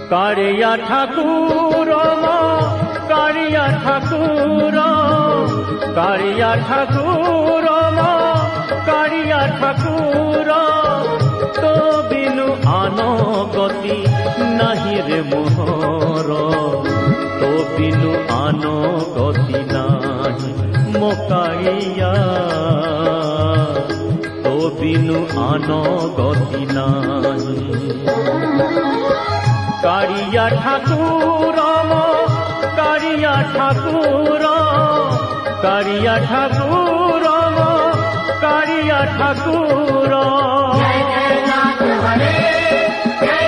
কারিয়া ঠাকুর কারিয়া ঠাকুর কারিয়া ঠাকুর কারিয়া ঠাকুর তো বিনু আনো গতি নাহি রে মোহর তো বিনু আনো গতি নাহি মোকাইয়া তো বিনু আনো গতি নাহি কারিয়া ঠাকুর কারিয়া ঠাকুর কারিয়া ঠাকুর কারিয়া ঠাকুর जय जय नाथ हरे जय